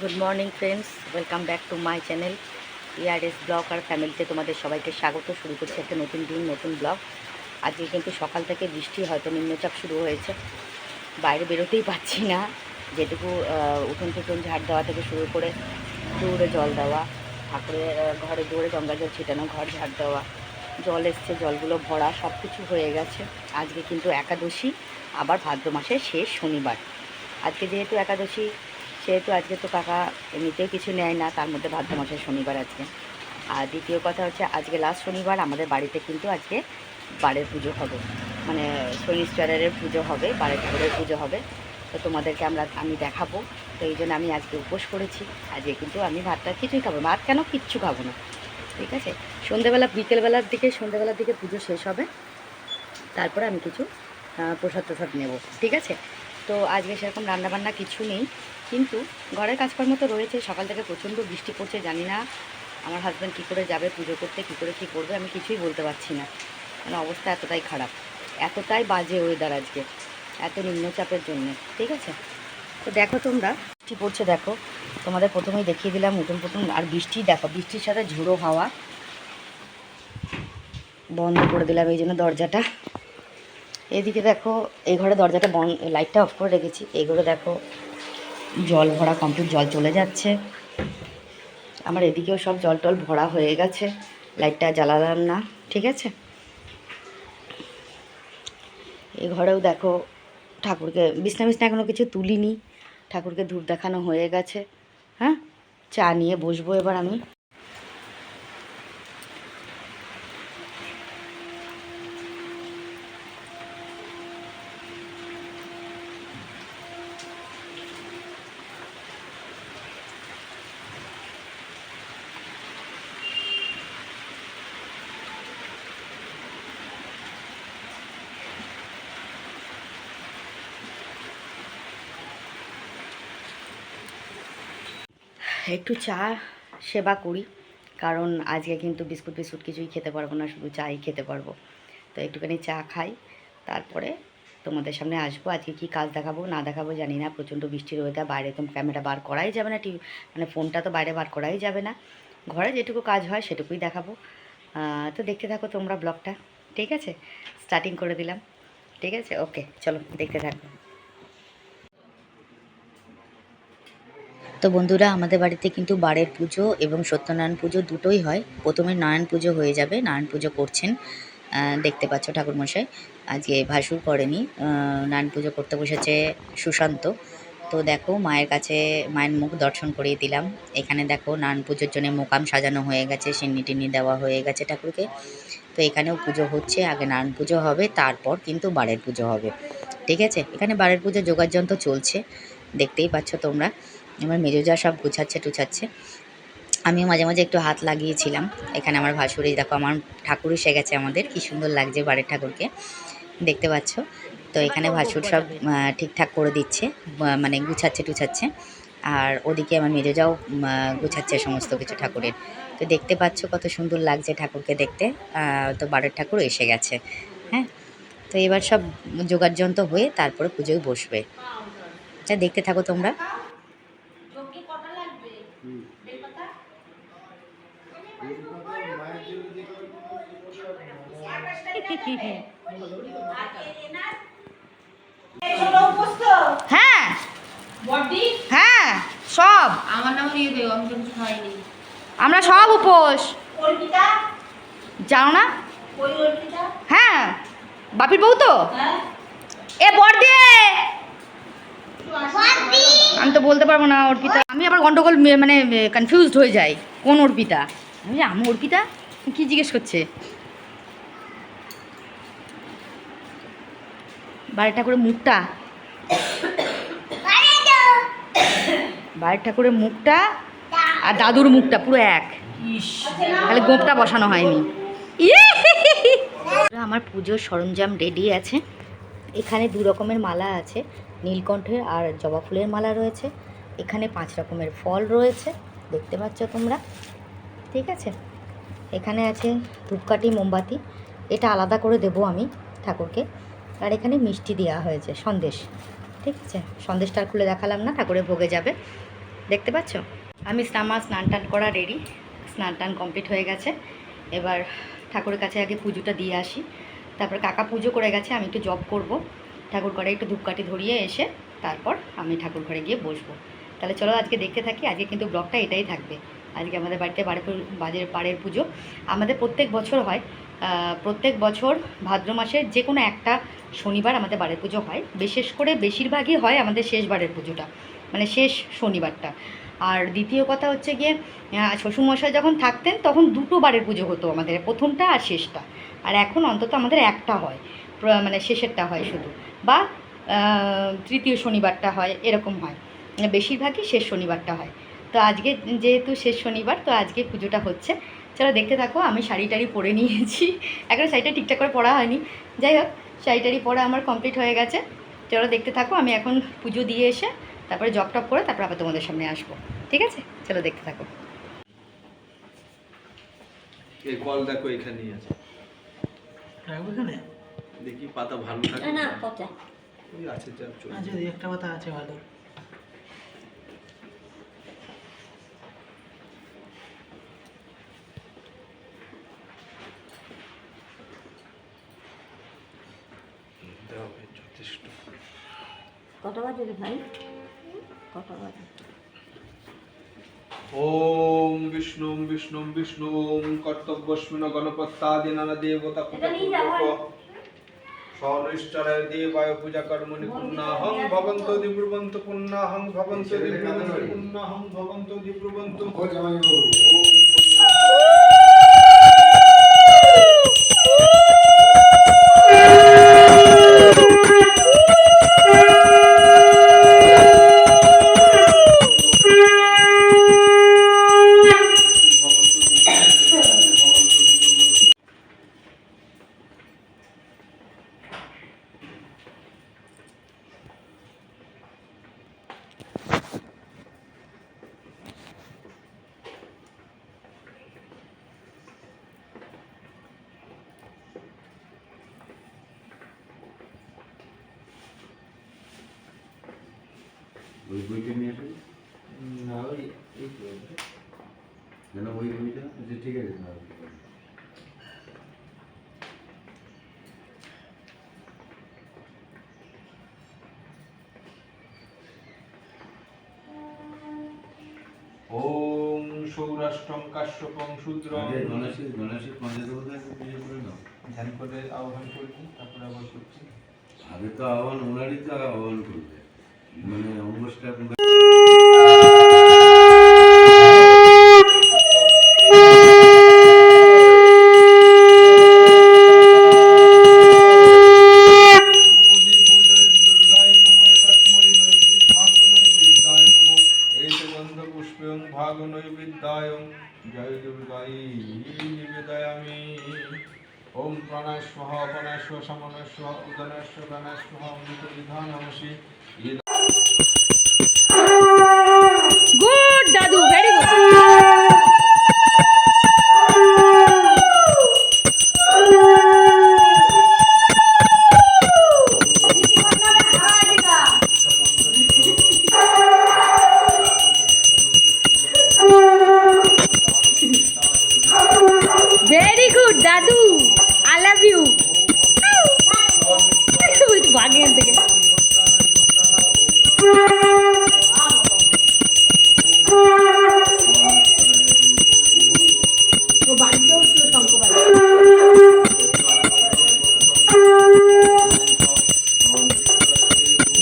Good morning friends, welcome back to my channel ইয়ারএস blog আর ফ্যামিলিতে তোমাদের সবাইকে স্বাগত। শুরু করছি একটা নতুন দিন, নতুন ব্লগ। আজকে কিন্তু সকাল থেকে বৃষ্টি, হয়তো নিম্নচাপ শুরু হয়েছে, বাইরে বেরোতেই পাচ্ছি না। যেটুকু উঠোন টুটন ঝাড় দেওয়া থেকে শুরু করে দৌড়ে জল দেওয়া, ঠাকুরের ঘরে দৌড়ে গঙ্গা জল ছিটানো, ঘর ঝাড় দেওয়া, জল এসছে, জলগুলো ভরা, সব কিছু হয়ে গেছে। আজকে কিন্তু একাদশী, আবার ভাদ্র মাসের শেষ শনিবার। আজকে যেহেতু একাদশী, সেহেতু আজকে তো কাকা এমনিতেও কিছু নেয় না, তার মধ্যে ভাদ্র মাসের শনিবার আজকে। আর দ্বিতীয় কথা হচ্ছে, আজকে লাস্ট শনিবার আমাদের বাড়িতে কিন্তু আজকে বাড়ির পুজো হবে, মানে শনিশ্চরের পুজো হবে, বাড়ির ঠাকুরের পুজো হবে। তো তোমাদেরকে আমি দেখাবো। তো এই জন্য আমি আজকে উপোস করেছি। আজকে কিন্তু আমি ভাতটা কিছুই খাবো না, ভাত কেন, কিচ্ছু খাবো না, ঠিক আছে। বিকেলবেলার দিকে পুজো শেষ হবে, তারপরে আমি কিছু প্রসাদ নেব, ঠিক আছে। তো আজকে সেরকম রান্নাবান্না কিছু নেই, কিন্তু ঘরের কাজকর্ম তো রয়েছে। সকাল থেকে প্রচণ্ড বৃষ্টি পড়ছে, জানি না আমার হাজব্যান্ড কী করে যাবে পুজো করতে, কী করে কী করবে, আমি কিছুই বলতে পারছি না। মানে অবস্থা এতটাই খারাপ, এতটাই বাজে ওয়েদার আজকে, এত নিম্নচাপের জন্য, ঠিক আছে। তো দেখো তোমরা, বৃষ্টি পড়ছে দেখো, তোমাদের প্রথমেই দেখিয়ে দিলাম উঠুন পুটুন। আর বৃষ্টি দেখো, বৃষ্টির সাথে ঝোড়ো হাওয়া। বন্ধ করে দিলাম এই জন্য দরজাটা। এদিকে দেখো, এই ঘরে দরজাটা বন্ধ, লাইটটা অফ করে রেখেছি। এই ঘরে দেখো জল ভরা কমপ্লিট, জল চলে যাচ্ছে। আমার এদিকেও সব জল টল ভরা হয়ে গেছে, লাইটটা জ্বালালাম না, ঠিক আছে। এই ঘরেও দেখো ঠাকুরকে বিছনা এখনও কিছু তুলিনি, ঠাকুরকে ধূপ দেখানো হয়ে গেছে। হ্যাঁ, চা নিয়ে বসবো এবার আমি। একটু চা সেবা করি, কারণ আজকে কিন্তু বিস্কুট কিছুই খেতে পারবো না, শুধু চাই খেতে পারবো। তো একটুখানি চা খাই, তারপরে তোমাদের সামনে আসবো। আজকে কি কাজ দেখাবো না দেখাবো জানি না, প্রচণ্ড বৃষ্টির ওয়েদার, বাইরে তো ক্যামেরা বার করাই যাবে না, মানে ফোনটা তো বাইরে বার করাই যাবে না। ঘরে যেটুকু কাজ হয় সেটুকুই দেখাবো। তো দেখতে থাকো তোমরা ব্লগটা, ঠিক আছে। স্টার্টিং করে দিলাম, ঠিক আছে, ওকে, চলো দেখতে থাকো। তো বন্ধুরা, আমাদের বাড়িতে কিন্তু বারের পুজো এবং সত্যনারায়ণ পুজো দুটোই হয়। প্রথমে নারায়ণ পুজো হয়ে যাবে, নারায়ণ পুজো করছেন, দেখতে পাচ্ছ ঠাকুরমশাই। আজকে ভাসুর করেনি, নারায়ণ পুজো করতে বসেছে সুশান্ত। তো দেখো, মায়ের কাছে মায়ের মুখ দর্শন করিয়ে দিলাম। এখানে দেখো নারায়ণ পুজোর জন্য মোকাম সাজানো হয়ে গেছে, সিন্নি টিন্নি দেওয়া হয়ে গেছে ঠাকুরকে। তো এখানেও পুজো হচ্ছে, আগে নারায়ণ পুজো হবে, তারপর কিন্তু বারের পুজো হবে, ঠিক আছে। এখানে বারের পুজো যোগাযন্ত্র চলছে, দেখতেই পাচ্ছ তোমরা। আমার মেজোজা সব গুছাচ্ছে টুছাচ্ছে, আমিও মাঝে মাঝে একটু হাত লাগিয়েছিলাম। এখানে আমার ভাসুর, দেখো আমার ঠাকুর এসে গেছে, আমাদের কি সুন্দর লাগছে বাড়ির ঠাকুরকে, দেখতে পাচ্ছ। তো এখানে ভাসুর সব ঠিকঠাক করে দিচ্ছে, মানে গুছাচ্ছে টুছাচ্ছে। আর ওদিকে আমার মেজোজাও গুছাচ্ছে সমস্ত কিছু ঠাকুরের। তো দেখতে পাচ্ছ কত সুন্দর লাগছে ঠাকুরকে দেখতে। তো বাড়ির ঠাকুর এসে গেছে, হ্যাঁ। তো এবার সব যোগাড়যন্ত্র হয়ে তারপরে পুজোয় বসবে, যা দেখতে থাকো তোমরা। হ্যাঁ হ্যাঁ, সব আমার নাম দিয়ে দেবো, আমি তো কিছু খাইনি। আমরা সব উপোস, জানো না? হ্যাঁ, বাপির বউ তো। এ বর্দি, আমি তো বলতে পারবো না অর্পিতা, আমি আবার গন্ডগোল মানে কনফিউজড হয়ে যাই, কোন অর্পিতা। আমি অর্পিতা কি জিজ্ঞেস করছে। বাড়ির ঠাকুরের মুখটা, বাড়ির ঠাকুরের মুখটা আর দাদুর মুখটা পুরো এক, তাহলে গোপটা বসানো হয়নি। আমার পুজোর সরঞ্জাম রেডি আছে। এখানে 2 রকমের মালা আছে, নীলকণ্ঠের আর জবা ফুলের মালা রয়েছে। এখানে 5 রকমের ফল রয়েছে, দেখতে পাচ্ছ তোমরা, ঠিক আছে। এখানে আছে ধূপকাঠি, মোমবাতি, এটা আলাদা করে দেবো আমি ঠাকুরকে। আর এখানে মিষ্টি দেওয়া হয়েছে, সন্দেশ, ঠিক আছে। সন্দেশটা খুলে দেখালাম না, ঠাকুরের ভোগে যাবে। দেখতে পাচ্ছ? আমি স্নান টান করা রেডি, স্নান টান কমপ্লিট হয়ে গেছে। এবার ঠাকুরের কাছে আগে পুজোটা দিয়ে আসি, তারপর কাকা পুজো করে গেছে, আমি একটু জব করব, ঠাকুর ঘরে একটু ধূপকাঠি ধরিয়ে এসে তারপর আমি ঠাকুর ঘরে গিয়ে বসবো। তাহলে চলো আজকে দেখতে থাকি। আজকে কিন্তু ব্লগটা এটাই থাকবে। আজকে আমাদের বাড়িতে বাড়ির পুজো আমাদের প্রত্যেক বছর হয়। প্রত্যেক বছর ভাদ্র মাসের যে কোনো একটা শনিবার আমাদের বাড়ির পুজো হয়। বিশেষ করে বেশিরভাগই হয় আমাদের শেষবারের পুজোটা, মানে শেষ শনিবারটা। আর দ্বিতীয় কথা হচ্ছে গিয়ে শ্বশুরমশাই যখন থাকতেন তখন দুটো বারের পুজো হতো আমাদের, প্রথমটা আর শেষটা। আর এখন অন্তত আমাদের একটা হয়, মানে শেষেরটা হয় শুধু, বা তৃতীয় শনিবারটা হয়, এরকম হয়। বেশিরভাগই শেষ শনিবারটা হয়। তো আজকে যেহেতু শেষ শনিবার, তো আজকে পুজোটা হচ্ছে। চলো দেখতে থাকো। আমি শাড়ি টাড়ি পরে নিয়েছি, এখন শাড়িটা ঠিকঠাক করে পরা হয়নি, যাই হোক শাড়ি টাড়ি পরা আমার কমপ্লিট হয়ে গেছে। চলো দেখতে থাকো। আমি এখন পুজো দিয়ে এসে তারপরে জব টপ করে তারপর আবার তোমাদের সামনে আসবো, ঠিক আছে? চলো দেখতে থাকো। এই কল দেখো এখানেই আছে, রাখবো এখানে? দেখি পাতা ভালো থাকে না কথা ওই আছে যা চলে আচ্ছা একটা কথা আছে ভালো। দেওয়া হয় যথেষ্ট। কত বাজে রে ভাই? কত বাজে? ওম বিষ্ণু বিষ্ণু বিষ্ণু কর্তব্যস্মিন গণপত্যাদিনা দেবতা সনিষ্ঠরায় দেবায় পূজা কর্মণি পুণ্যাহং ভবন্ত দিব্রুবন্ত পুণ্যাহং ভবন্ত দিব্রুবন্ত পুণ্যাহং ভবন্ত দিব্রুবন্ত ওই বইটা নিয়ে আসুন না ওই এই যেন ওই বইটা আচ্ছা ঠিক আছে না ওম সৌরাষ্ট্রম কাশ্যপং শূদ্রম আগে গণেশের পঞ্চদেবতাকে পুজো করে নাও। ধ্যান করে আহ্বান করছি, তারপরে আবার করছি। আগে তো আহ্বান ওনারই তো আহ্বান করবে, মানে অঙ্গসটা জয় দুর্গাই নিবেদয়ামি। ওম প্রাণাস্ম অপনাস্ম সমনস্ম উদনস্ম গণস্ম অমৃত বিধানমসি। গুড দাদু, ভেরি গুড। ভেরি গুড দাদু, আই লাভ ইউ। বাগের থেকে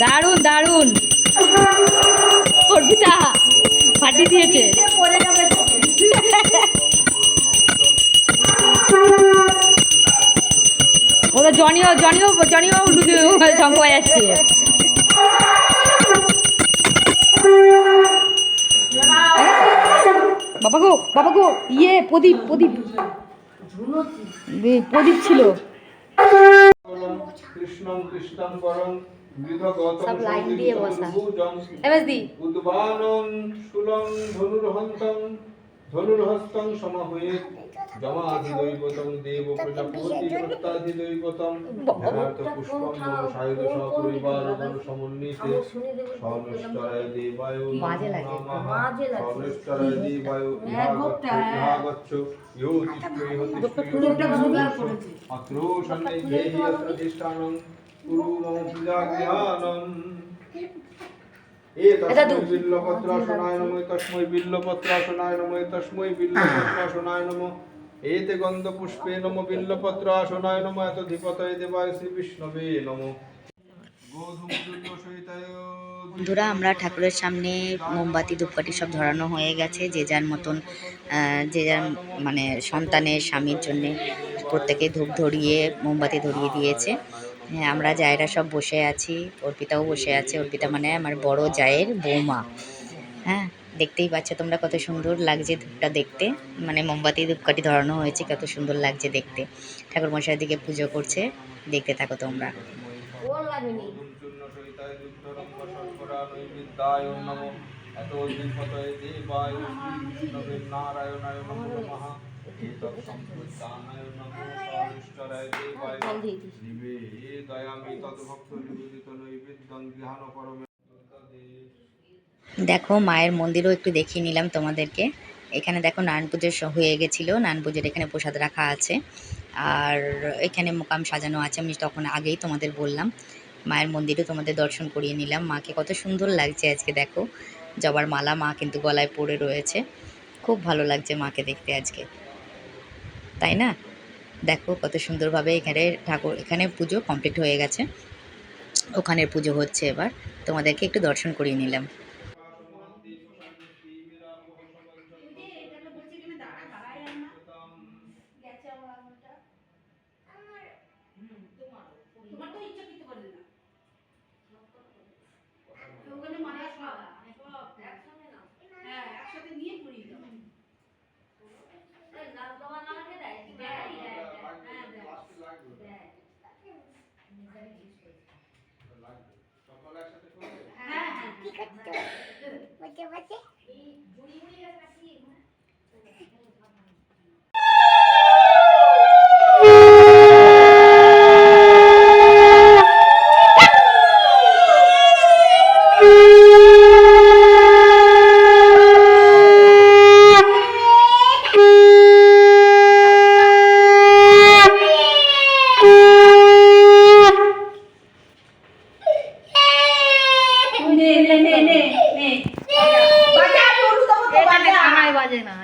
দারুন দারুন, অর্পিতা ফাটিয়ে দিয়েছে। ওরা জনিও শঙ্খ বাজাচ্ছে। বাবা গো ইয়ে প্রদীপ ছিল। কৃষ্ণং কৃষ্ণং পরং সব লাইন দিয়ে বসা। এমএসডি উদ্বানং শুলং ধনুর্হন্তং ধনুর্হস্তং সমাহয়েৎ যমাধিদৈবতং দেব প্রজাপতি প্রত্যাধিদৈবতং ধ্যানার্থ পুষ্পং সায়ুধ সপরিবার সমন্বিতে সহস্রায় দেবায় নমঃ সহস্রায় দেবায় ইহাগচ্ছ ইহো তিষ্ঠ অত্রো সন্নিধেহি অত্রধিষ্ঠানং কুরু মম পূজাগৃহানং তস্मै বিল্লপত্রাসনায় নমঃ তস্मै বিল্লপত্রাসনায় নমঃ তস্मै বিল্লপত্রাসনায় নমঃ এতে গন্ধপুষ্পে নমঃ বিল্লপত্রাসনায় নমঃ এতধিপতয়ে দেবায় শ্রী বিষ্ণবে নমঃ বন্ধুরা, আমরা ঠাকুরের সামনে মোমবাতি ধূপকাঠি সব ধরানো হয়ে গেছে। যে যার মতন যে যার মানে সন্তানের স্বামীর জন্যে প্রত্যেকে ধূপ ধরিয়ে মোমবাতি ধরিয়ে দিয়েছে। হ্যাঁ, আমরা জায়েরা সব বসে আছি, অর্পিতাও বসে আছে। অর্পিতা মানে আমার বড় জায়ের বৌমা। হ্যাঁ, দেখতেই পাচ্ছ তোমরা কত সুন্দর লাগছে ধূপটা দেখতে, মানে মোমবাতি ধূপকাঠি ধরানো হয়েছে, কত সুন্দর লাগছে দেখতে। ঠাকুর মশাইয়ের দিকে পুজো করছে, দেখতে থাকো তোমরা। দেখো মায়ের মন্দিরও একটু দেখিয়ে নিলাম তোমাদেরকে। এখানে দেখো নারায়ণ পুজোর হয়ে গেছিলো, নারায়ণ পুজোর এখানে প্রসাদ রাখা আছে, আর এখানে মোকাম সাজানো আছে। আমি তখন আগেই তোমাদের বললাম। মায়ের মন্দিরও তোমাদের দর্শন করিয়ে নিলাম। মাকে কত সুন্দর লাগছে আজকে, দেখো জবার মালা মা কিন্তু গলায় পড়ে রয়েছে। খুব ভালো লাগছে মাকে দেখতে আজকে, তাই না? দেখো কত সুন্দরভাবে এখানে পুজো কমপ্লিট হয়ে গেছে, ওখানের পুজো হচ্ছে। এবার তোমাদেরকে একটু দর্শন করিয়ে নিলাম।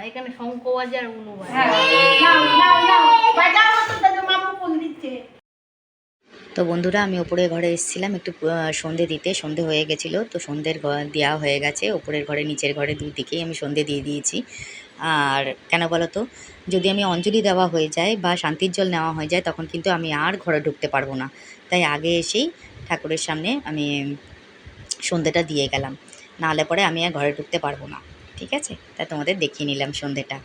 এখানে শঙ্খ বাজে আর উনু বাজে। তো বন্ধুরা, আমি ওপরের ঘরে এসেছিলাম একটু সন্ধে দিতে। সন্ধে হয়ে গেছিলো, তো সন্ধ্যের দেওয়া হয়ে গেছে। ওপরের ঘরে নিচের ঘরে দুদিকেই আমি সন্ধে দিয়ে দিয়েছি। আর কেন বলো তো, যদি আমি অঞ্জলি দেওয়া হয়ে যায় বা শান্তির জল নেওয়া হয়ে যায়, তখন কিন্তু আমি আর ঘরে ঢুকতে পারবো না। তাই আগে এসেই ঠাকুরের সামনে আমি সন্ধেটা দিয়ে গেলাম, নাহলে পরে আমি আর ঘরে ঢুকতে পারবো না। ঠিক আছে, তা তোমাদের দেখিয়ে নিলাম সন্ধেটা।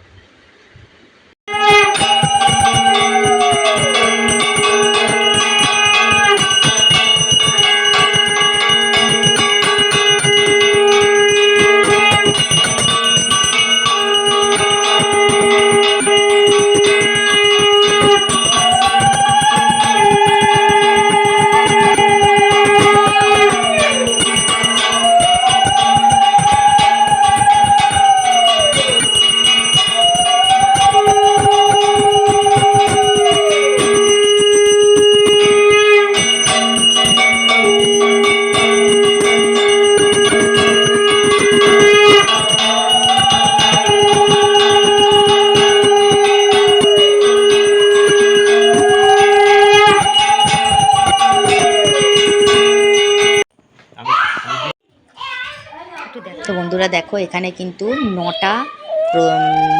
তো বন্ধুরা দেখো, এখানে কিন্তু 9টা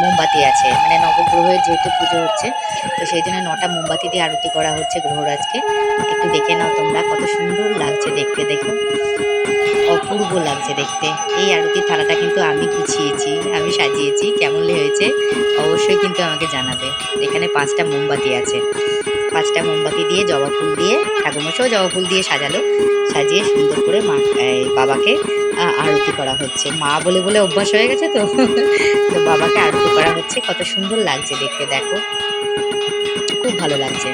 মোমবাতি আছে, মানে নবগ্রহের যেহেতু পুজো হচ্ছে, তো সেই জন্য 9টা মোমবাতি দিয়ে আরতি করা হচ্ছে গ্রহরাজকে। একটু দেখে নাও তোমরা, কত সুন্দর লাগছে দেখতে। দেখো, অপূর্ব লাগছে দেখতে। এই আরতির থালাটা কিন্তু আমি গুছিয়েছি, আমি সাজিয়েছি। কেমন হয়েছে অবশ্যই কিন্তু আমাকে জানাবে। এখানে 5টা মোমবাতি আছে, 5টা মোমবাতি দিয়ে জবা ফুল দিয়ে, ঠাকুরমশাও জবা ফুল দিয়ে সাজালো। সাজিয়ে সুন্দর করে বাবাকে আরতি করা হচ্ছে। মা বলে বলে অভ্যাস হয়ে গেছে তো তো বাবাকে আরতি করা হচ্ছে। কত সুন্দর লাগছে দেখতে, দেখো খুব ভালো লাগছে।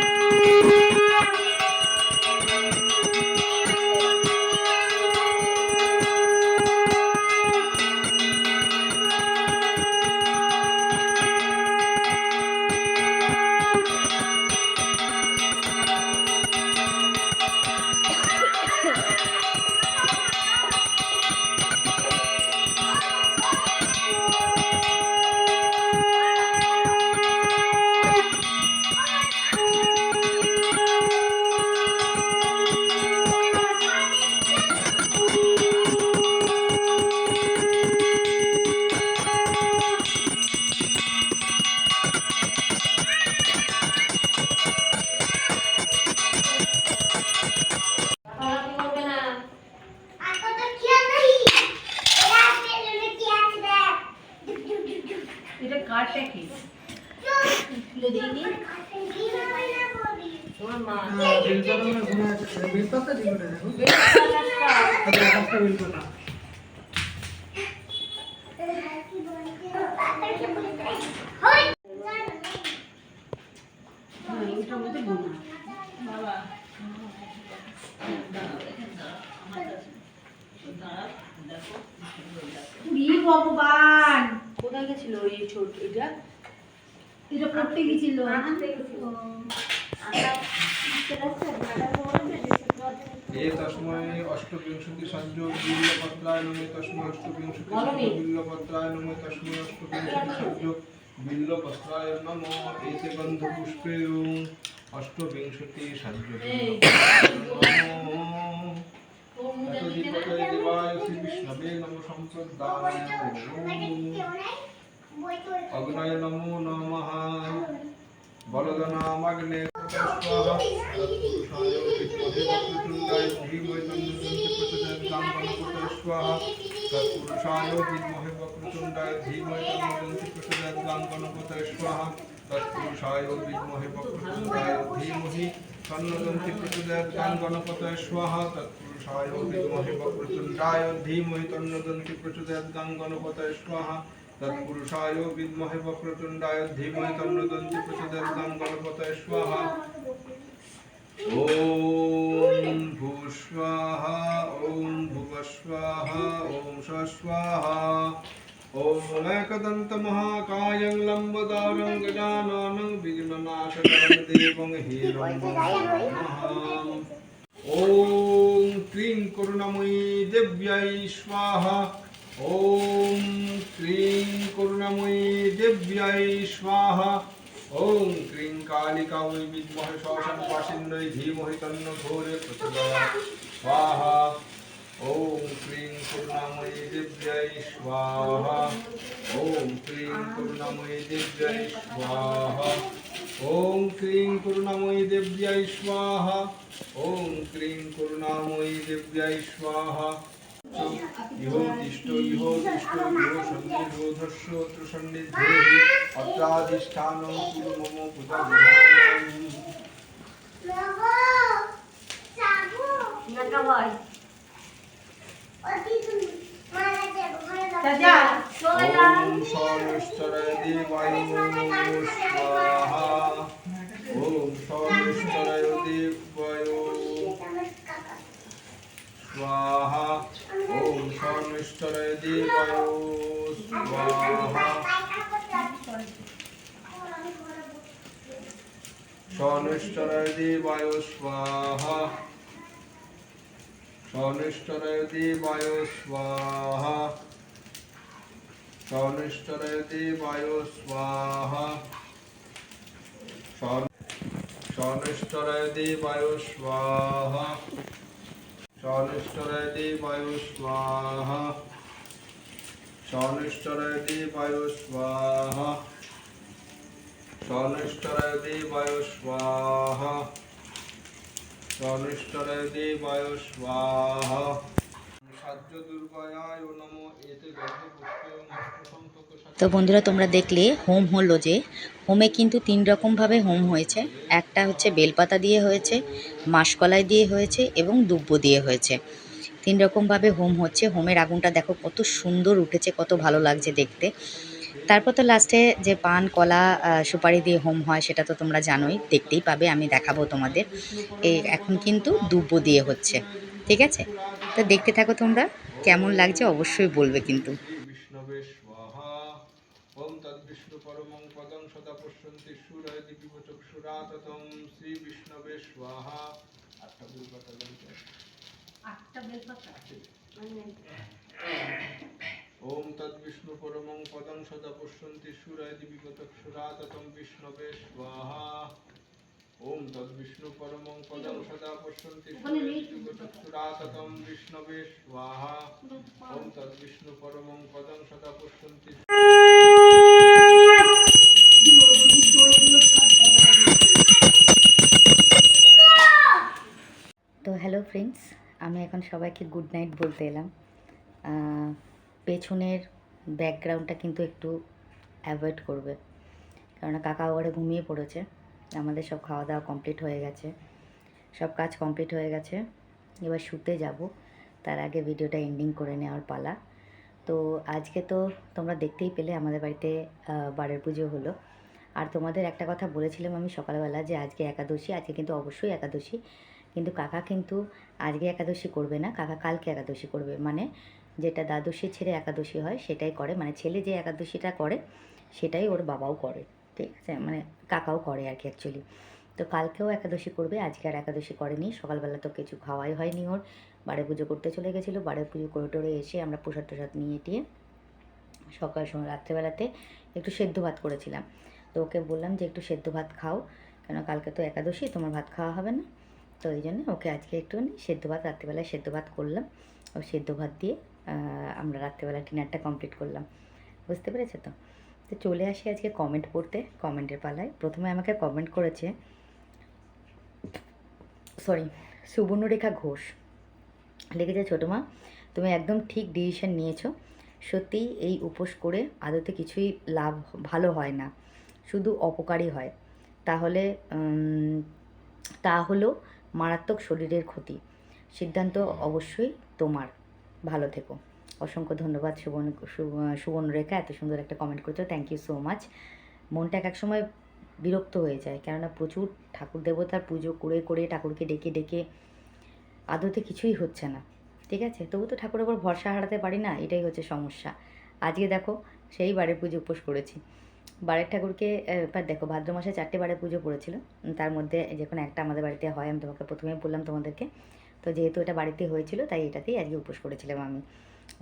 এটা কাটটা কি খুলে দিইনি তোমার মা বেলপাতা দিল না দেখো। একটা বেলপাতা। ওইটার মধ্যে বোনা ভগবান কোথায় গেছিল ওই ছোট এটা এটা পড়তে গেছিল तस्मै अष्टविंशति संयोग बिल्लपत्राय नमः तस्मै अष्टविंशति संयोग बिल्लपत्राय नमः तस्मै अष्टविंशति संयोग बिल्लपत्राय नमः एते गन्धपुष्पे अष्टविंशति संयोग देवाय श्री विष्णवे नमः संप्रदाय अग्नये नमो नमः बलदनामग्ने स्वाहा तत्पुरुषाय विद्महे वक्रतुण्डाय धीमहि तन्नो प्रचोदयात् स्वाहा तत्पुरुषाय विद्महे वक्रतुण्डाय धीमहि तन्नो प्रचोदयात् स्वाहा तत्पुरुषाय विद्महे वक्रतुण्डाय धीमहि तन्नो प्रचोदयात् स्वाहा तत्पुरुषाय विद्महे वक्रतुण्डाय धीमहि तन्नो प्रचोदयात् स्वाहा ॐ भूस्वाहा ॐ भुवस्वाहा ॐ स्वस्वाहा ॐ एकदन्तमहाकायं लम्बोदरं गजाननं विघ्ननाशकरं देवं हीरं ॐ क्लीं करुणामयी देव्यै स्वाहा ॐ क्लीं करुणामयी देव्यै स्वाहा ॐ क्लीं कालिका वै विद्महे श्वासनपाशिन्यै धीमहि तन्नो घोरे प्रचोदयात् स्वाहा ॐ क्लीं करुणामयी देव्यै स्वाहा ॐ क्लीं करुणामयी देव्यै स्वाहा ॐ क्लीं करुणामयी देव्यै स्वाहा ॐ क्लीं करुणामयी देव्यै स्वाहा इहो तिष्ठो सन्निधो धर्षोऽत्र सन्निधेहि अत्राधिष्ठानं कुरु मम पूजाविधानम् ॐ सर्वेश्वराय देवाय स्वाहा ॐ सर्वेश्वराय देवाय स्वाहा ॐ सर्वेश्वराय देवाय स्वाहा सर्वेश्वराय देवाय स्वाहा सर्वेश्वराय देवाय स्वाहा सर्वेश्वराय देवाय स्वाहा सर्वेश्वराय देवाय स्वाहा सर्वेश्वराय देवाय स्वाहा सर्वेश्वराय देवाय स्वाहा सर्वेश्वराय देवाय स्वाहा सर्वेश्वराय देवाय स्वाहा সাহায্য দুর্গায় নমো এতে গন্ধপুষ্পে মহাপ্রসন্তক। তো বন্ধুরা তোমরা দেখলে হোম হলো যে হোমে কিন্তু 3 রকমভাবে হোম হয়েছে। একটা হচ্ছে বেলপাতা দিয়ে হয়েছে, মাসকলাই দিয়ে হয়েছে এবং দুব্বো দিয়ে হয়েছে। তিন রকমভাবে হোম হচ্ছে। হোমের আগুনটা দেখো কত সুন্দর উঠেছে, কত ভালো লাগছে দেখতে। তারপর তো লাস্টে যে পান কলা সুপারি দিয়ে হোম হয় সেটা তো তোমরা জানোই, দেখতেই পাবে, আমি দেখাবো তোমাদের। এই এখন কিন্তু দুব্বো দিয়ে হচ্ছে, ঠিক আছে? তো দেখতে থাকো তোমরা, কেমন লাগছে অবশ্যই বলবে কিন্তু। শ্রী বিষ্ণবে স্বাহা। ওম তদ্বিষ্ণু পরমং পদং সদা পশ্যন্তি শূরয় দিবিব চক্ষুরাততম শ্রী বিষ্ণবে স্বাহা। আটটা বেলপাতা বলতে। ওম তদ্বিষ্ণু পরমং পদং সদা পশ্যন্তি শূরয় দিবিব চক্ষুরাততম বিষ্ণবে স্বাহা। ওম তদ্বিষ্ণু পরমং পদং সদা পশ্যন্তি শূরয় দিবিব চক্ষুরাততম বিষ্ণবে স্বাহা। ওম তদ্বিষ্ণু পরমং পদং সদা পশ্যন্তি। তো হ্যালো ফ্রেন্ডস, আমি এখন সবাইকে গুড নাইট বলতে এলাম। পেছনের ব্যাকগ্রাউন্ডটা কিন্তু একটু অ্যাভয়েড করবে, কেননা কাকা ঘরে ঘুমিয়ে পড়েছে। আমাদের সব খাওয়া দাওয়া কমপ্লিট হয়ে গেছে, সব কাজ কমপ্লিট হয়ে গেছে, এবার শুতে যাব। তার আগে ভিডিওটা এন্ডিং করে নেওয়ার পালা। তো আজকে তো তোমরা দেখতেই পেলে আমাদের বাড়িতে বারের পুজো হলো। আর তোমাদের একটা কথা বলেছিলাম আমি সকালবেলা যে আজকে একাদশী, আজকে কিন্তু অবশ্যই একাদশী। কিন্তু কাকা কিন্তু আজকে একাদশী করবে না, কাকা কালকে একাদশী করবে। মানে যেটা দ্বাদশী ছেড়ে একাদশী হয় সেটাই করে, মানে ছেলে যে একাদশীটা করে সেটাই ওর বাবাও করে, ঠিক আছে? মানে কাকাও করে আর কি অ্যাকচুয়ালি। তো কালকেও একাদশী করবে, আজকে আর একাদশী করেনি। সকালবেলা তো কিছু খাওয়াই হয়নি ওর, বারে পুজো করতে চলে গেছিলো। বারে পুজো করে টোরে এসে আমরা প্রসাদ টসাদ নিয়ে টিয়ে সকাল সময় রাত্রেবেলাতে একটু সেদ্ধ ভাত করেছিলাম। তো ওকে বললাম যে একটু সেদ্ধ ভাত খাও, কেন কালকে তো একাদশী, তোমার ভাত খাওয়া হবে না। তো এই জন্য ওকে আজকে একটুখানি সেদ্ধ ভাত, রাত্রিবেলায় সেদ্ধ ভাত করলাম। ও সেদ্ধ ভাত দিয়ে আমরা রাত্রিবেলা ডিনারটা কমপ্লিট করলাম। বুঝতে পেরেছো তো? তো চলে আসি আজকে কমেন্ট পড়তে, কমেন্টের পালায়। প্রথমে আমাকে কমেন্ট করেছে, সরি, সুবর্ণরেখা ঘোষ লিখেছে, ছোটো মা তুমি একদম ঠিক ডিসিশন নিয়েছো। সত্যিই এই উপোস করে আদতে কিছুই লাভ ভালো হয় না, শুধু অপকারই হয়। তাহলে তা হলো মারাত্মক শরীরের ক্ষতি। সিদ্ধান্ত অবশ্যই তোমার, ভালো থেকো। অসংখ্য ধন্যবাদ সুবর্ণরেখা, এত সুন্দর একটা কমেন্ট করেছো, থ্যাংক ইউ সো মাচ। মনটা এক এক সময় বিরক্ত হয়ে যায়, কেননা প্রচুর ঠাকুর দেবতার পুজো করে করে ঠাকুরকে ডেকে ডেকে আদতে কিছুই হচ্ছে না, ঠিক আছে? তবু তো ঠাকুরের ওপর ভরসা হারাতে পারি না, এটাই হচ্ছে সমস্যা। আজকে দেখো সেই বারের পুজো উপোস করেছি। বারের ঠাকুরকে এবার দেখো ভাদ্র মাসে 4টে বারের পুজো পড়েছিল, তার মধ্যে যে কোনো একটা আমাদের বাড়িতে হয়, আমি তোমাকে প্রথমেই বললাম তোমাদেরকে। তো যেহেতু এটা বাড়িতে হয়েছিল তাই এটাতেই আজকে উপোস করেছিলাম আমি।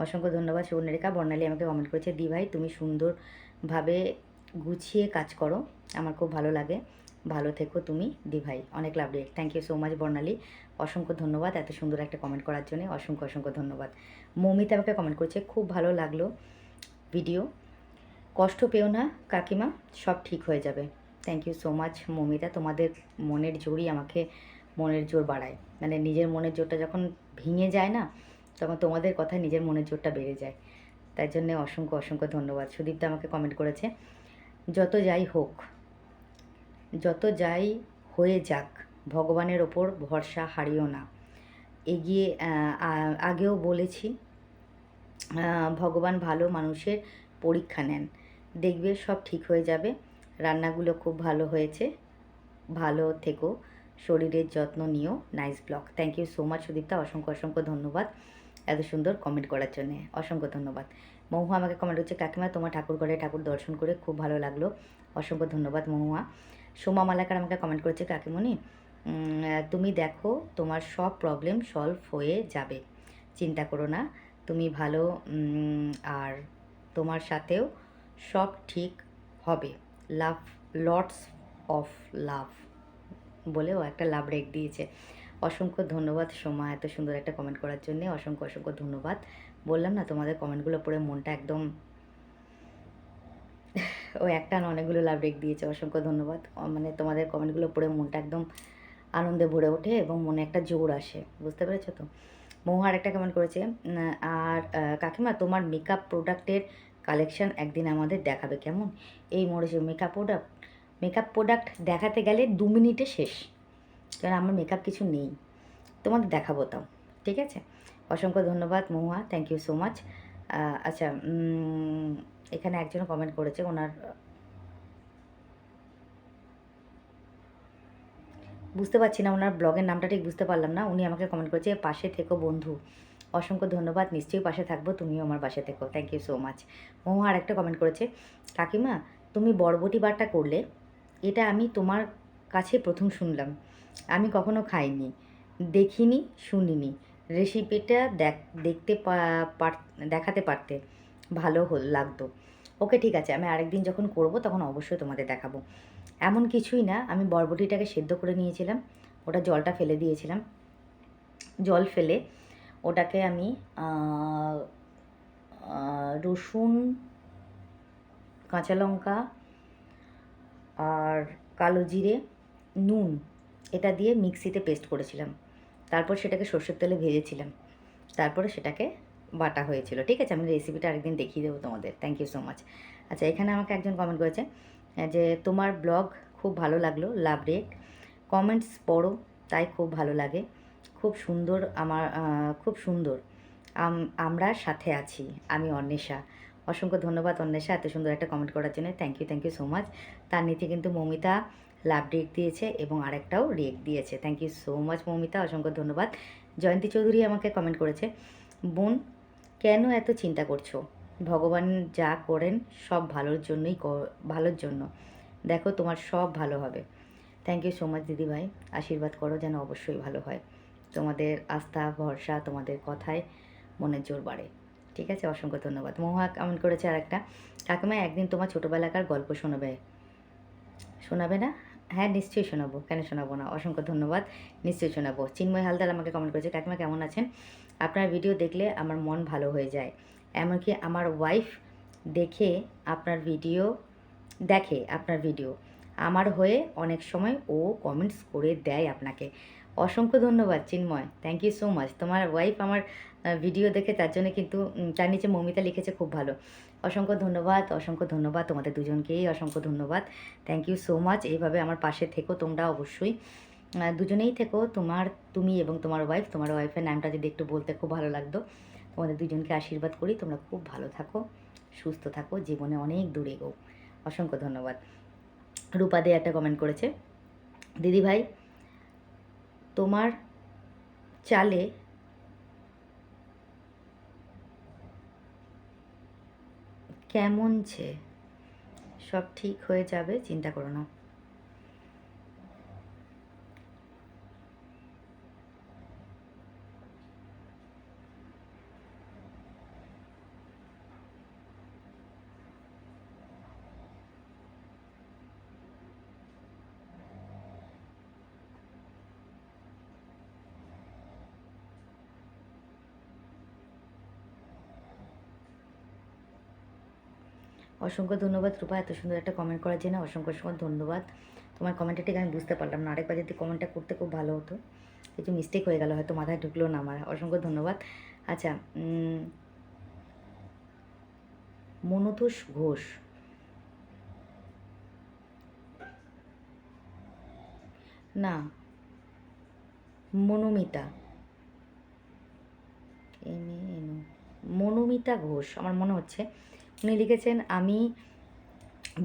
অসংখ্য ধন্যবাদ সুবর্ণরেখা। বর্ণালী আমাকে কমেন্ট করেছে, দি ভাই তুমি সুন্দরভাবে গুছিয়ে কাজ করো, আমার খুব ভালো লাগে, ভালো থেকো তুমি দি ভাই। অনেক লাভ রে, থ্যাংক ইউ সো মাচ বর্ণালী, অসংখ্য ধন্যবাদ এত সুন্দর একটা কমেন্ট করার জন্য, অসংখ্য অসংখ্য ধন্যবাদ। মৌমিতা আমাকে কমেন্ট করছে, খুব ভালো লাগলো ভিডিও, কষ্ট পেও না কাকিমা, সব ঠিক হয়ে যাবে। Thank you so much Moumita, তোমাদের মনের জোরই আমাকে মনের জোর বাড়ায়। মানে নিজের মনের জোরটা যখন ভেঙে যায় না, তখন তোমাদের কথায় নিজের মনের জোরটা বেড়ে যায়। তাই জন্যে অসংখ্য অসংখ্য ধন্যবাদ। সুদীপ্তা আমাকে কমেন্ট করেছে, যত যাই হোক, যত যাই হয়ে যাক, ভগবানের ওপর ভরসা হারিও না। এগিয়ে আগেও বলেছি, ভগবান ভালো মানুষের পরীক্ষা নেন, দেখবে সব ঠিক হয়ে যাবে। রান্নাগুলো খুব ভালো হয়েছে, ভালো থেকো, শরীরের যত্ন নিও। Nice blog. Thank you so much Sudipta, অসংখ্য অসংখ্য ধন্যবাদ এত সুন্দর কমেন্ট করার জন্যে, অসংখ্য ধন্যবাদ। মহুয়া আমাকে কমেন্ট হচ্ছে, কাকিমা তোমার ঠাকুর ঘরে ঠাকুর দর্শন করে খুব ভালো লাগলো, অসংখ্য ধন্যবাদ মহুয়া। সোমা মালাকার আমাকে কমেন্ট করেছে, কাকিমণি তুমি দেখো তোমার সব প্রবলেম সলভ হয়ে যাবে, চিন্তা করো না, তুমি ভালো, আর তোমার সাথেও সব ঠিক হবে, লাভ, লটস অফ লাভ বলেও একটা লাভ রেক দিয়েছে। অসংখ্য ধন্যবাদ সোমা এত সুন্দর একটা কমেন্ট করার জন্যে, অসংখ্য অসংখ্য ধন্যবাদ। বললাম না তোমাদের কমেন্টগুলো পড়ে মনটা একদম ও একটা না, অনেকগুলো লাভ রেক দিয়েছে, অসংখ্য ধন্যবাদ। মানে তোমাদের কমেন্টগুলো পড়ে মনটা একদম আনন্দে ভরে ওঠে এবং মনে একটা জোর আসে, বুঝতে পেরেছো তো? মহুয়ার একটা কমেন্ট করেছে, আর কাকিমা তোমার মেকআপ প্রোডাক্টের কালেকশান একদিন আমাদের দেখাবে কেমন? এই মরেছে মেকআপ প্রোডাক্ট দেখাতে গেলে 2 মিনিটে শেষ, কারণ আমার মেকআপ কিছু নেই, তোমাদের দেখাবো তাও, ঠিক আছে? অসংখ্য ধন্যবাদ মহুয়া, থ্যাংক ইউ সো মাচ। আচ্ছা, এখানে একজন কমেন্ট করেছে, ওনার বুঝতে পারছি না, ওনার ব্লগের নামটা ঠিক বুঝতে পারলাম না। উনি আমাকে কমেন্ট করেছে, পাশে থেকো বন্ধু। অসংখ্য ধন্যবাদ, নিশ্চয়ই পাশে থাকবো, তুমিও আমার পাশে থেকো, থ্যাংক ইউ সো মাচ। মহুয়া আরেকটা কমেন্ট করেছে, কাকিমা তুমি বরবটি বাটা করলে, এটা আমি তোমার কাছে প্রথম শুনলাম, আমি কখনো খাইনি, দেখিনি, শুনিনি। রেসিপিটা দেখতে দেখাতে পারতে, ভালো লাগতো। ওকে ঠিক আছে, আমি আরেকদিন যখন করব তখন অবশ্যই তোমাদের দেখাবো। এমন কিছুই না, আমি বরবটিটাকে সেদ্ধ করে নিয়েছিলাম, ওটা জলটা ফেলে দিয়েছিলাম, জল ফেলে ওটাকে আমি রসুন, কাঁচা লঙ্কা আর কালো জিরে, নুন এটা দিয়ে মিক্সিতে পেস্ট করেছিলাম। তারপর সেটাকে সর্ষের তেলে ভেজেছিলাম, তারপরে সেটাকে বাটা হয়েছিল। ঠিক আছে, আমি রেসিপিটা আরেকদিন দেখিয়ে দেবো তোমাদের, থ্যাংক ইউ সো মাচ। আচ্ছা, এখানে আমাকে একজন কমেন্ট করেছে যে তোমার ব্লগ খুব ভালো লাগলো, লাভ রেট, কমেন্টস পড়ো তাই খুব ভালো লাগে, খুব সুন্দর, আমার খুব সুন্দর, আমরা সাথে আছি, আমি অন্বেষা। অসংখ্য ধন্যবাদ অন্বেষা এত সুন্দর একটা কমেন্ট করার জন্য, থ্যাংক ইউ সো মাচ। তার নিচে কিন্তু মৌমিতা লাভ রিয়েক্ট দিয়েছে এবং আরেকটাও রিয়েক্ট দিয়েছে, thank you so much Moumita, অসংখ্য ধন্যবাদ। জয়ন্তী চৌধুরী আমাকে কমেন্ট করেছে, বোন কেন এত চিন্তা করছো, ভগবান যা করেন সব ভালোর জন্যই, ভালোর জন্য, দেখো তোমার সব ভালো হবে। থ্যাংক ইউ সো মাচ দিদিভাই, আশীর্বাদ করো যেন অবশ্যই ভালো হয়, তোমাদের আস্থা ভরসা, তোমাদের কথায় মনের জোর বাড়ে। ঠিক আছে, অসংখ্য ধন্যবাদ। মহুয়া কমেন্ট করেছে আরেকটা, কাকিমা একদিন তোমার ছোটোবেলাকার গল্প শোনাবে না? হ্যাঁ নিশ্চয়ই শোনাবো, কেন শোনাবো না, অসংখ্য ধন্যবাদ, নিশ্চয়ই শোনাবো। চিন্ময় হালদার আমাকে কমেন্ট করেছে, কাকিমা কেমন আছেন, আপনার ভিডিও দেখলে আমার মন ভালো হয়ে যায়, এমনকি আমার ওয়াইফ দেখে আপনার ভিডিও আমার হয়ে অনেক সময় ও কমেন্টস করে দেয় আপনাকে। অসংখ্য ধন্যবাদ চিন্ময়, থ্যাংক ইউ সো মাচ। তোমার ওয়াইফ আমার ভিডিও দেখে, তার জন্য কিন্তু তার নিচে মৌমিতা লিখেছে খুব ভালো। অসংখ্য ধন্যবাদ তোমাদের দুজনকেই, অসংখ্য ধন্যবাদ, থ্যাংক ইউ সো মাচ। এইভাবে আমার পাশে থেকো তোমরা অবশ্যই, দুজনেই থেকো, তুমি এবং তোমার ওয়াইফের নামটা যদি একটু বলতে খুব ভালো লাগতো। তোমাদের দুজনকে আশীর্বাদ করি, তোমরা খুব ভালো থাকো, সুস্থ থাকো, জীবনে অনেক দূরে এগো। অসংখ্য ধন্যবাদ। রূপা দে একটা কমেন্ট করেছে, দিদিভাই তোমার চালে কেমনছে, সব ঠিক হয়ে যাবে, চিন্তা করো না। অসংখ্য ধন্যবাদ রূপা এত সুন্দর একটা কমেন্ট করার জন্য, অসংখ্য ধন্যবাদ। তোমার কমেন্টটা ঠিক আমি বুঝতে পারলাম না, আরেকবার যদি কমেন্টটা করতে খুব ভালো হতো, কিছু মিস্টেক হয়ে গেল, হয়তো মাথায় ঢুকলো না আমার, অসংখ্য ধন্যবাদ। আচ্ছা, মনতোষ ঘোষ, না মনোমিতা, মনোমিতা ঘোষ আমার মনে হচ্ছে, উনি লিখেছেন, আমি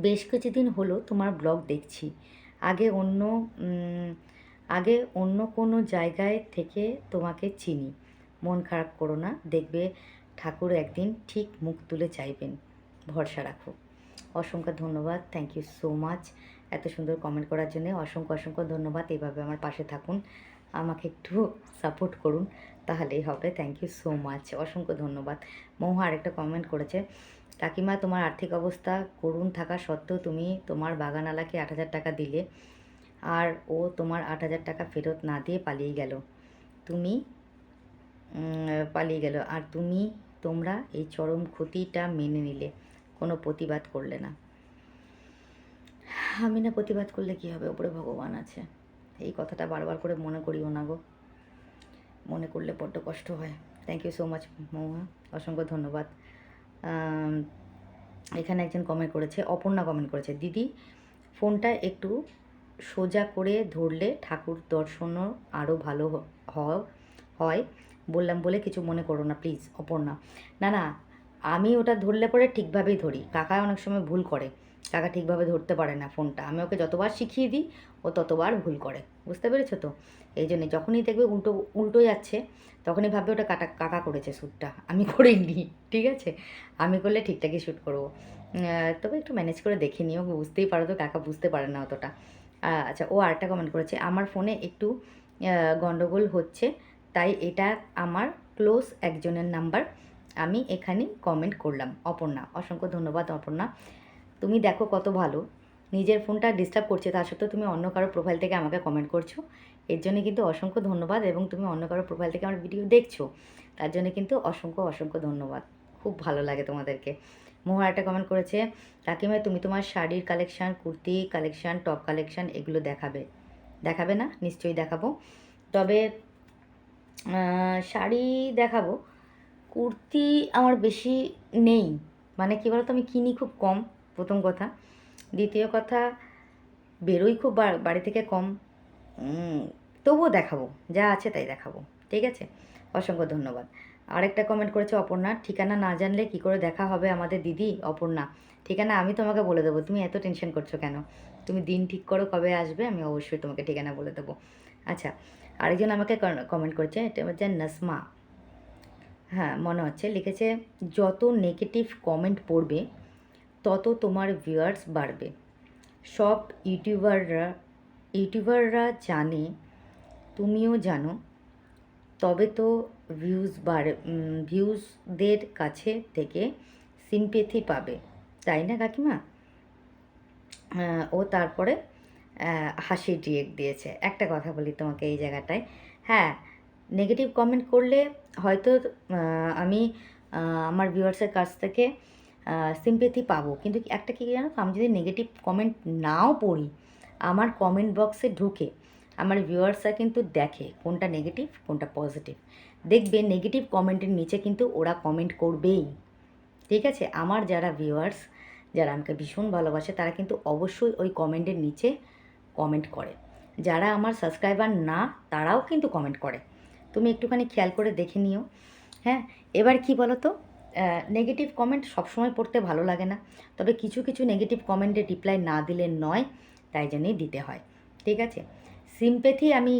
বেশ কিছুদিন হলো তোমার ব্লগ দেখছি, আগে অন্য কোনো জায়গায় থেকে তোমাকে চিনি, মন খারাপ করো না, দেখবে ঠাকুর একদিন ঠিক মুখ তুলে চাইবেন, ভরসা রাখো। অসংখ্য ধন্যবাদ, থ্যাংক ইউ সো মাচ এত সুন্দর কমেন্ট করার জন্য, অসংখ্য ধন্যবাদ। এভাবে আমার পাশে থাকুন, আমাকে একটু সাপোর্ট করুন, তাহলেই হবে, থ্যাংক ইউ সো মাচ, অসংখ্য ধন্যবাদ। মহুয়া আরেকটা কমেন্ট করেছে, কাকিমা তোমার আর্থিক অবস্থা করুণ থাকা সত্ত্বেও তুমি তোমার বাগানওয়ালাকে 8,000 টাকা দিলে, আর ও তোমার 8,000 টাকা ফেরত না দিয়ে পালিয়ে গেল, আর তোমরা এই চরম ক্ষতিটা মেনে নিলে, কোনো প্রতিবাদ করলে না। আমি না প্রতিবাদ করলে কী হবে, ওপরে ভগবান আছে, এই কথাটা বারবার করে মনে করিও না গো, মনে করলে বড্ড কষ্ট হয়। থ্যাংক ইউ সো মাচ মহুয়া, অসংখ্য ধন্যবাদ। এখানে একজন কমেন্ট করেছে, অপর্ণা কমেন্ট করেছে, দিদি ফোনটা একটু সোজা করে ধরলে ঠাকুর দর্শনও আরও ভালো হয়, বললাম বলে কিছু মনে করো না প্লিজ অপর্ণা। না না, আমি ওটা ধরলে পরে ঠিকভাবেই ধরি, কাকা অনেক সময় ভুল করে, কাকা ঠিকভাবে ধরতে পারে না ফোনটা, আমি ওকে যতবার শিখিয়ে দিই ও ততবার ভুল করে, বুঝতে পেরেছো তো? এই জন্যে যখনই দেখবে উল্টো উল্টো যাচ্ছে তখনই ভাববে ওটা কাকা করেছে শ্যুটটা, আমি করিনি, ঠিক আছে? আমি করলে ঠিকঠাকই শ্যুট করবো। তবে একটু ম্যানেজ করে দেখে নিও, বুঝতেই পারো তো কাকা বুঝতে পারে না অতটা। আচ্ছা, ও আরেকটা কমেন্ট করেছে, আমার ফোনে একটু গন্ডগোল হচ্ছে, তাই এটা আমার ক্লোজ একজনের নাম্বার, আমি এখানে কমেন্ট করলাম। অপর্ণা, অসংখ্য ধন্যবাদ অপর্ণা। তুমি দেখো কত ভালো, নিজের ফোনটা ডিস্টার্ব করছে তা সত্ত্বেও তুমি অন্য কারো প্রোফাইল থেকে আমাকে কমেন্ট করছো, এর জন্য কিন্তু অসংখ্য ধন্যবাদ। এবং তুমি অন্য কারো প্রোফাইল থেকে আমার ভিডিও দেখছো, তার জন্য কিন্তু অসংখ্য অসংখ্য ধন্যবাদ, খুব ভালো লাগে তোমাদেরকে। মোহর একটা কমেন্ট করেছে, কাকিমা তুমি তোমার শাড়ির collection, kurti collection, top collection এগুলো দেখাবে না? নিশ্চয়ই দেখাবো, তবে শাড়ি দেখাবো, কুর্তি আমার বেশি নেই, মানে কী বলতো আমি কিনি খুব কম, প্রথম কথা। দ্বিতীয় কথা, বেরোই খুব বাড়ি থেকে কম, তবুও দেখাবো, যা আছে তাই দেখাবো, ঠিক আছে? অসংখ্য ধন্যবাদ। আরেকটা কমেন্ট করেছে অপর্ণা, ঠিকানা না জানলে কি করে দেখা হবে আমাদের দিদি? অপর্ণা, ঠিকানা আমি তোমাকে বলে দেবো, তুমি এত টেনশন করছো কেন? তুমি দিন ঠিক করো কবে আসবে, আমি অবশ্যই তোমাকে ঠিকানা বলে দেবো। আচ্ছা, আরেকজন আমাকে কমেন্ট করেছে, এটা হচ্ছে নাসমা, হ্যাঁ মনে হচ্ছে, লিখেছে, যত নেগেটিভ কমেন্ট পড়বে তত তোমার ভিউয়ার্স বাড়বে, সব ইউটিউবাররা জানে, তুমিও জানো, তবে তো ভিউজদের কাছে থেকে সিম্প্যাথি পাবে, তাই না কাকিমা? ও তারপরে হাসির রিয়েক্ট দিয়েছে। একটা কথা বলি তোমাকে এই জায়গাটায়, হ্যাঁ নেগেটিভ কমেন্ট করলে হয়তো আমি আমার ভিউয়ার্সের কাছ থেকে সিম্প্যাথি পাবো, কিন্তু একটা কী জানো তো, আমি যদি নেগেটিভ কমেন্ট নাও পড়ি, আমার কমেন্ট বক্সে ঢুকে আমার ভিউয়ার্সরা কিন্তু দেখে কোনটা নেগেটিভ কোনটা পজিটিভ, দেখবে নেগেটিভ কমেন্টের নিচে কিন্তু ওরা কমেন্ট করবেই, ঠিক আছে? আমার যারা ভিউয়ার্স, যারা আমাকে ভীষণ ভালোবাসে, তারা কিন্তু অবশ্যই ওই কমেন্টের নিচে কমেন্ট করে, যারা আমার সাবস্ক্রাইবার না তারাও কিন্তু কমেন্ট করে, তুমি একটুখানি খেয়াল করে দেখে নিও। হ্যাঁ, এবার কি বলো তো, নেগেটিভ কমেন্ট সবসময় পড়তে ভালো লাগে না, তবে কিছু কিছু নেগেটিভ কমেন্টে রিপ্লাই না দিলে নয়, তাই জন্যই দিতে হয়, ঠিক আছে? সিম্প্যাথি আমি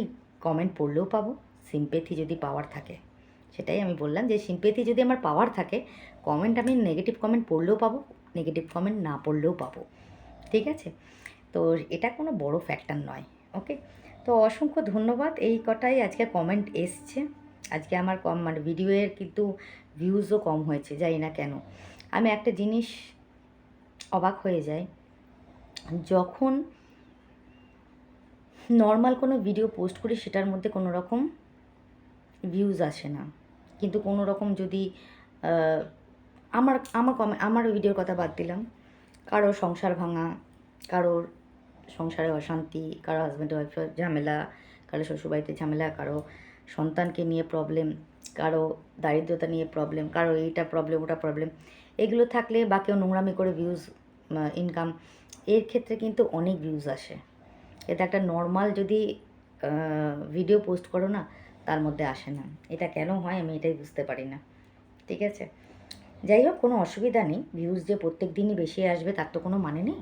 কমেন্ট পড়লেও পাবো, সিম্প্যাথি যদি পাওয়ার থাকে, সেটাই আমি বললাম যে সিম্প্যাথি যদি আমার পাওয়ার থাকে, কমেন্ট আমি নেগেটিভ কমেন্ট পড়লেও পাবো, নেগেটিভ কমেন্ট না পড়লেও পাবো, ঠিক আছে? তো এটা কোনো বড় ফ্যাক্টর নয়, ওকে? তো অসংখ্য ধন্যবাদ, এই কটাই আজকে কমেন্ট এসছে। আজকে আমার মানে ভিডিওর কিন্তু ভিউজও কম হয়েছে, জানি না কেন। আমি একটা জিনিস অবাক হয়ে যাই, যখন নর্মাল কোনো ভিডিও পোস্ট করি সেটার মধ্যে কোনো রকম ভিউজ আসে না, কিন্তু কোনো রকম যদি আমার ভিডিওর কথা বাদ দিলাম, কারো সংসার ভাঙা, কারোর সংসারে অশান্তি, কারো হাজব্যান্ড ওয়াইফের ঝামেলা, কারো শ্বশুরবাড়িতে ঝামেলা, কারো সন্তানকে নিয়ে প্রবলেম, কারো দারিদ্রতা নিয়ে প্রবলেম, কারো এইটা প্রবলেম ওটা প্রবলেম, এগুলো থাকলে বা কেউ নোংরামি করে ভিউজ ইনকাম, এর ক্ষেত্রে কিন্তু অনেক ভিউজ আসে, এটা একটা নর্মাল যদি ভিডিও পোস্ট করো না তার মধ্যে আসে না, এটা কেন হয় আমি এটাই বুঝতে পারি না, ঠিক আছে? যাই হোক, কোনো অসুবিধা নেই, ভিউজ যে প্রত্যেক দিনই বেশি আসবে তার তো কোনো মানে নেই,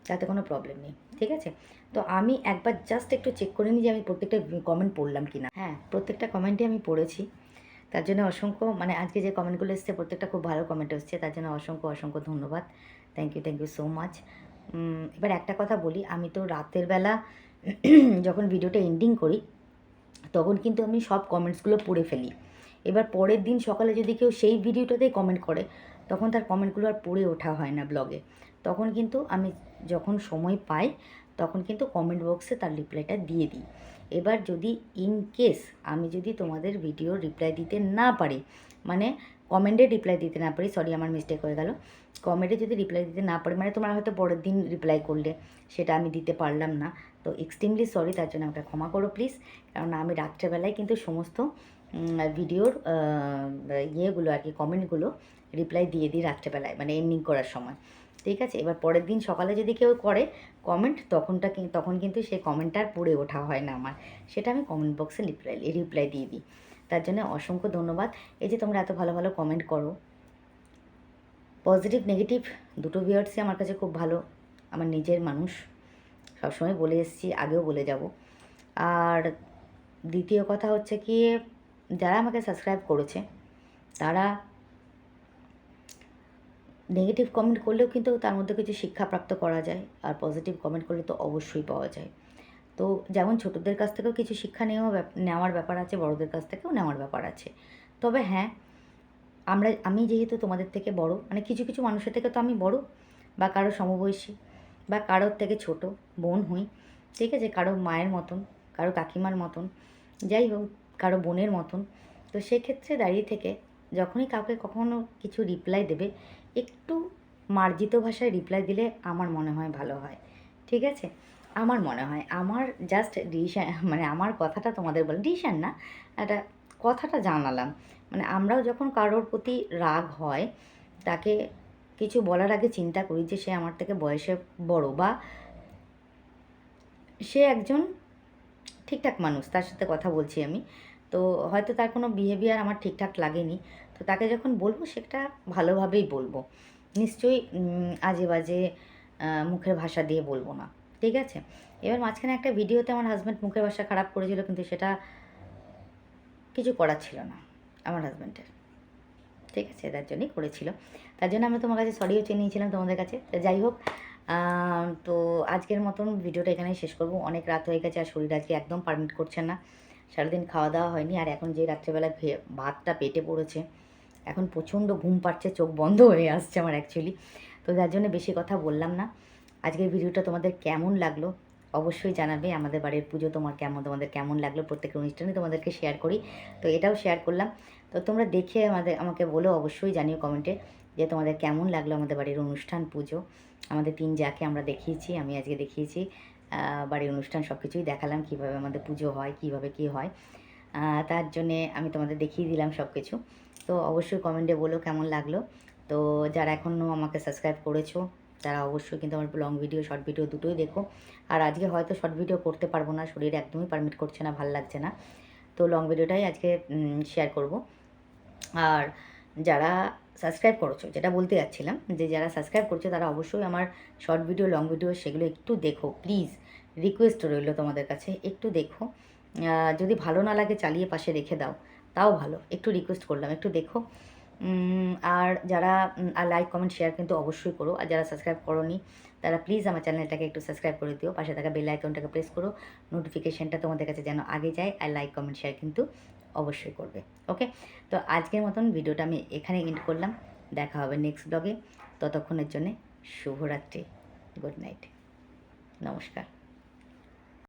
তাতে কোনো প্রবলেম নেই, ঠিক আছে? তো আমি একবার জাস্ট একটু চেক করে নিই যে আমি প্রত্যেকটা কমেন্ট পড়লাম কি না। হ্যাঁ, প্রত্যেকটা কমেন্টই আমি পড়েছি, তার জন্য অসংখ্য, মানে আজকে যে কমেন্টগুলো এসছে প্রত্যেকটা খুব ভালো কমেন্ট এসছে, তার জন্য অসংখ্য অসংখ্য ধন্যবাদ, থ্যাংক ইউ সো মাচ। এবার একটা কথা বলি, আমি তো রাতের বেলা যখন ভিডিওটা এন্ডিং করি তখন কিন্তু আমি সব কমেন্টসগুলো পড়ে ফেলি, এবার পরের দিন সকালে যদি কেউ সেই ভিডিওটাতেই কমেন্ট করে তখন তার কমেন্টগুলো আর পড়ে ওঠা হয় না ব্লগে, তখন কিন্তু আমি যখন সময় পাই তখন কিন্তু কমেন্ট বক্সে তার রিপ্লাইটা দিয়ে দিই। এবার যদি ইন কেস আমি যদি তোমাদের ভিডিওর রিপ্লাই দিতে না পারি, মানে কমেন্টে রিপ্লাই দিতে না পারি, সরি আমার মিস্টেক হয়ে গেল, কমেন্টে যদি রিপ্লাই দিতে না পারি, মানে তোমরা হয়তো পরের দিন রিপ্লাই করলে সেটা আমি দিতে পারলাম না, তো এক্সট্রিমলি সরি, তার জন্য আমাকে ক্ষমা করো প্লিজ, কারণ আমি রাত্রেবেলায় কিন্তু সমস্ত ভিডিওর ইয়েগুলো আর কি কমেন্টগুলো রিপ্লাই দিয়ে দিই রাত্রেবেলায়, মানে এন্ডিং করার সময়, ঠিক আছে? এবার পরের দিন সকালে যদি কেউ করে কমেন্ট তখন কিন্তু সেই কমেন্টটা আর পড়ে ওঠা হয় না আমার, সেটা আমি কমেন্ট বক্সে রিপ্লাই দিয়ে দিই। তার জন্য অসংখ্য ধন্যবাদ। এই যে তোমরা এত ভালো ভালো কমেন্ট করো, পজিটিভ নেগেটিভ দুটো ভিউয়ার্সই আমার কাছে খুব ভালো, আমার নিজের মানুষ, সবসময় বলে এসেছি, আগেও বলে যাব। আর দ্বিতীয় কথা হচ্ছে কি, যারা আমাকে সাবস্ক্রাইব করেছে তারা নেগেটিভ কমেন্ট করলেও কিন্তু তার মধ্যে কিছু শিক্ষাপ্রাপ্ত করা যায়, আর পজিটিভ কমেন্ট করলে তো অবশ্যই পাওয়া যায়। তো যেমন ছোটদের কাছ থেকেও কিছু শিক্ষা নেওয়ার ব্যাপার আছে, বড়দের কাছ থেকেও নেওয়ার ব্যাপার আছে। তবে হ্যাঁ, আমি যেহেতু তোমাদের থেকে বড়, মানে কিছু কিছু মানুষের থেকে তো আমি বড়, বা কারো সমবয়সী, বা কারোর থেকে ছোট বোন হই, ঠিক আছে, কারো মায়ের মতন, কারো কাকিমার মতন, যাই হোক, কারো বোনের মতন। তো সেক্ষেত্রে দাঁড়িয়ে থেকে যখনই কাউকে কখনো কিছু রিপ্লাই দেবে, একটু মার্জিত ভাষায় রিপ্লাই দিলে আমার মনে হয় ভালো হয়, ঠিক আছে। আমার মনে হয়, আমার জাস্ট ডিসিশান, মানে আমার কথাটা তোমাদের বলে ডিসিশান না, একটা কথাটা জানালাম। মানে আমরাও যখন কারোর প্রতি রাগ হয়, তাকে কিছু বলার আগে চিন্তা করি যে সে আমার থেকে বয়সে বড়, বা সে একজন ঠিকঠাক মানুষ, তার সাথে কথা বলছি আমি, তো হয়তো তার কোনো বিহেভিয়ার আমার ঠিকঠাক লাগেনি, তো তাকে যখন বলবো সেটা ভালোভাবেই বলবো, নিশ্চয়ই আজে বাজে মুখের ভাষা দিয়ে বলবো না, ঠিক আছে। এবার মাঝখানে একটা ভিডিওতে আমার হাজব্যান্ড মুখের ভাষা খারাপ করেছিল, কিন্তু সেটা কিছু করার ছিল না আমার হাজব্যান্ডের, ঠিক আছে, তার জন্যই করেছিল। তার জন্য আমি তোমার কাছে সরিও চেয়ে নিয়েছিলাম তোমাদের কাছে। তো যাই হোক, তো আজকের মতন ভিডিওটা এখানেই শেষ করব। অনেক রাত হয়ে গেছে আর শরীর আজকে একদম পারমিট করছে না, সারাদিন খাওয়া দাওয়া হয়নি, আর এখন যে রাত্রেবেলা ভাতটা পেটে পড়েছে, এখন প্রচণ্ড ঘুম পাচ্ছে, চোখ বন্ধ হয়ে আসছে আমার অ্যাকচুয়ালি। তো যার জন্য বেশি কথা বললাম না। আজকের ভিডিওটা তোমাদের কেমন লাগলো অবশ্যই জানাবে। আমাদের বাড়ির পুজো তোমাদের কেমন লাগলো, প্রত্যেকের অনুষ্ঠানে তোমাদেরকে শেয়ার করি, তো এটাও শেয়ার করলাম। তো তোমরা দেখে আমাকে বলো, অবশ্যই জানিও কমেন্টে যে তোমাদের কেমন লাগলো আমাদের বাড়ির অনুষ্ঠান, পুজো। আমাদের 3 যাকে আমরা দেখিয়েছি, আমি আজকে দেখিয়েছি বাড়ির অনুষ্ঠান, সব কিছুই দেখালাম, কীভাবে আমাদের পুজো হয়, কীভাবে কী হয়, তার জন্যে আমি তোমাদের দেখিয়ে দিলাম সব কিছু। তো অবশ্যই কমেন্টে বলো কেমন লাগলো। তো যারা এখনও আমাকে সাবস্ক্রাইব করেছো তারা অবশ্যই কিন্তু আমার লং ভিডিও, শর্ট ভিডিও দুটোই দেখো। আর আজকে হয়তো শর্ট ভিডিও করতে পারবো না, শরীর একদমই পারমিট করছে না, ভাল লাগছে না, তো লং ভিডিওটাই আজকে শেয়ার করব। আর যারা সাবস্ক্রাইব করেছো, যেটা বলতে যাচ্ছিলাম, যে যারা সাবস্ক্রাইব করছো তারা অবশ্যই আমার শর্ট ভিডিও, লং ভিডিও সেগুলো একটু দেখো প্লিজ, রিকোয়েস্ট রইল তোমাদের কাছে, একটু দেখো। যদি ভালো না লাগে চালিয়ে পাশে রেখে দাও, তাও ভালো, একটু রিকোয়েস্ট করলাম, একটু দেখো। আর যারা লাইক কমেন্ট শেয়ার কিন্তু অবশ্যই করো। আর যারা সাবস্ক্রাইব করোনি তারা প্লিজ আমার চ্যানেলটাকে একটু সাবস্ক্রাইব করে দিও, পাশে থাকা বেল আইকনটাকে প্রেস করো, নোটিফিকেশানটা তোমাদের কাছে যেন আগে যায়। আর লাইক কমেন্ট শেয়ার কিন্তু অবশ্যই করবে, ওকে। তো আজকের মতন ভিডিওটা আমি এখানে এন্ড করলাম, দেখা হবে নেক্সট ব্লগে। ততক্ষণের জন্যে শুভরাত্রি, গুড নাইট, নমস্কার।